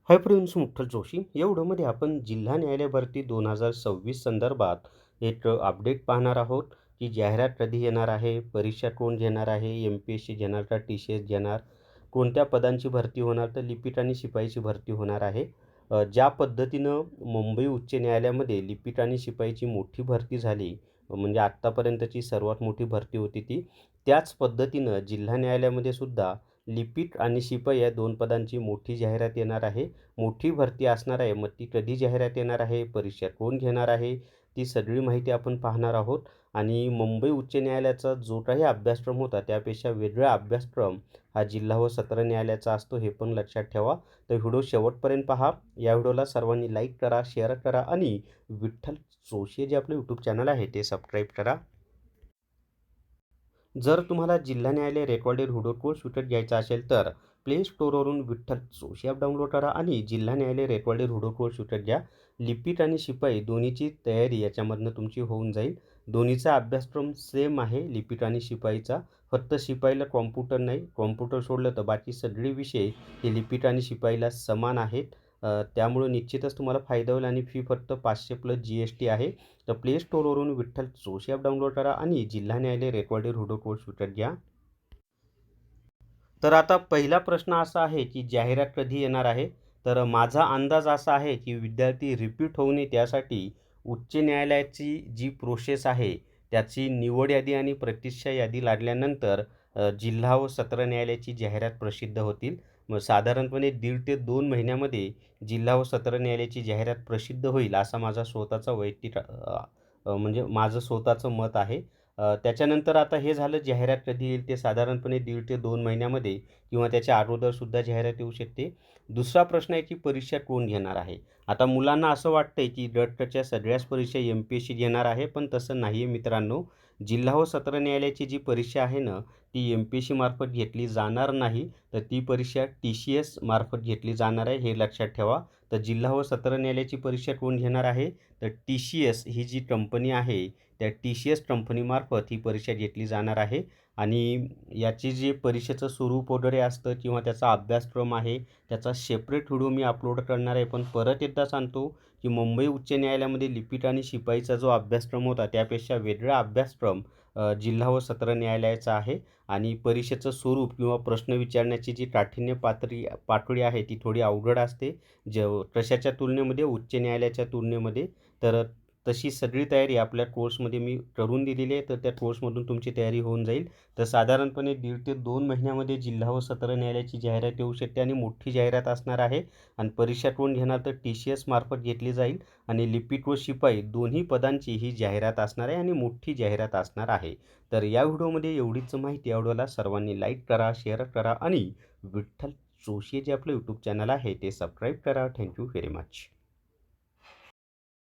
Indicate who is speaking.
Speaker 1: Hi friends, मुठ्ठल Joshi या व्हिडिओमध्ये आपण जिल्हा न्यायालय भरती 2026 संदर्भात एक अपडेट पाहणार आहोत की जाहिरात कधी येणार आहे, परीक्षा कोण घेणार आहे, MPSC घेणार का TCS घेणार, कोणत्या पदांची भरती होणार, तर लिपिक आणि शिपाईची भरती होणार आहे. ज्या पद्धतीनं मुंबई उच्च न्यायालयामध्ये लिपिक आणि शिपाईची मोठी भरती झाली, म्हणजे आत्तापर्यंतची सर्वात मोठी भरती होती ती, त्याच पद्धतीनं जिल्हा न्यायालयामध्ये सुद्धा लिपिक आणि शिपाई या 2 पदांची मोठी जाहिरात येणार आहे. मोठी भरती असणार आहे. मग ती कधी जाहिरात येणार आहे, परीक्षा कोण घेणार आहे, ती सगळी माहिती आपण पाहणार आहोत. आणि मुंबई उच्च न्यायालयाचा जो काही अभ्यासक्रम होता त्यापेक्षा वेगळा अभ्यासक्रम हा जिल्हा व सत्र न्यायालयाचा असतो, हे पण लक्षात ठेवा. तर व्हिडिओ शेवटपर्यंत पहा. या व्हिडिओला सर्वांनी लाईक करा, शेअर करा आणि विठ्ठल जोशी जे आपलं यूट्यूब चॅनल आहे ते सबस्क्राईब करा. जर तुम्हाला जिल्हा न्यायालय रेकॉर्डेड व्हिडिओ कोर्स विकत घ्यायचा असेल तर प्ले स्टोअरवरून विठ्ठल जोशी ॲप डाउनलोड करा आणि जिल्हा न्यायालय रेकॉर्डेड व्हिडिओ कोर्स विकत घ्या. लिपिक आणि शिपाई दोन्हीची तयारी याच्यामधनं तुमची होऊन जाईल. दोन्हीचा अभ्यासक्रम सेम आहे लिपिक आणि शिपाईचा. फक्त शिपाईला कॉम्प्युटर नाही, कॉम्प्युटर सोडलं तर बाकी सगळे विषय हे लिपिक आणि शिपाईला समान आहेत. त्यामुळे निश्चितच तुम्हाला फायदा होईल आणि फी फक्त 500 प्लस GST आहे. तर प्ले स्टोअरवरून विठ्ठल जोशी ॲप डाउनलोड करा आणि जिल्हा न्यायालय रेकॉर्डेड व्हिडिओ कोर्स विकत घ्या. तर आता पहिला प्रश्न असा आहे की जाहिरात कधी येणार आहे. तर माझा अंदाज असा आहे की विद्यार्थी रिपीट होऊ नये त्यासाठी उच्च न्यायालयाची जी प्रोसेस आहे त्याची निवड यादी आणि प्रतिक्षा यादी लागल्यानंतर जिल्हा व सत्र न्यायालयाची जाहिरात प्रसिद्ध होतील. मग साधारणपणे 1.5 ते 2 महिन्यामध्ये जिल्हा व सत्र न्यायालयाची जाहिरात प्रसिद्ध होईल असा माझा स्वतःचा वैयक्तिक म्हणजे माझं स्वतःचं मत आहे. त्याच्यानंतर आता हे झालं जाहिरात कधी येईल ते साधारणपणे 1.5 ते 2 महिन्यामध्ये किंवा त्याच्या अगोदरसुद्धा जाहिरात येऊ शकते. दुसरा प्रश्न आहे की परीक्षा कोण घेणार आहे. आता मुलांना असं वाटतंय की गटच्या सगळ्याच परीक्षा MPSC घेणार आहे, पण तसं नाही आहे मित्रांनो. जिल्हा व सत्र न्यायालयाची जी परीक्षा आहे ना, ती MPSC मार्फत घेतली जाणार नाही, तर ती परीक्षा TCS मार्फत घेतली जाणार आहे, हे लक्षात ठेवा. तर जिल्हा व सत्र न्यायालयाची परीक्षा कोण घेणार आहे, तर TCS ही जी कंपनी आहे त्या TCS कंपनीमार्फत ही परीक्षा घेतली जाणार आहे. आणि याची जी परीक्षेचं स्वरूप वगैरे असतं किंवा त्याचा अभ्यासक्रम आहे त्याचा सेपरेट व्हिडिओ मी अपलोड करणार आहे. पण परत एकदा सांगतो की मुंबई उच्च न्यायालयामध्ये लिपिक आणि शिपाईचा जो अभ्यासक्रम होता त्यापेक्षा वेगळा अभ्यासक्रम जिल्हा व सत्र न्यायालयाचा आहे. आणि परीक्षेचं स्वरूप किंवा प्रश्न विचारण्याची जी काठिण्य पातळी आहे ती थोडी अवघड असते, कशाच्या तुलनेमध्ये, उच्च न्यायालयाच्या तुलनेमध्ये. तर तशी सगळी तयारी आपल्या कोर्समध्ये मी करून दिलेली आहे, तर त्या कोर्समधून तुमची तयारी होऊन जाईल. तर साधारणपणे 1.5 ते 2 महिन्यामध्ये जिल्हा व सत्र न्यायालयाची जाहिरात येऊ शकते आणि मोठी जाहिरात असणार आहे. आणि परीक्षा कोण घेणार, तर TCS मार्फत घेतली जाईल. आणि लिपिक व शिपाई दोन्ही पदांची ही जाहिरात असणार आहे आणि मोठी जाहिरात असणार आहे. तर या व्हिडिओमध्ये एवढीच माहिती. या व्हिडिओला सर्वांनी लाईक करा, शेअर करा आणि विठ्ठल जोशी जे आपलं यूट्यूब चॅनल आहे ते सबस्क्राईब करा. Thank you very much.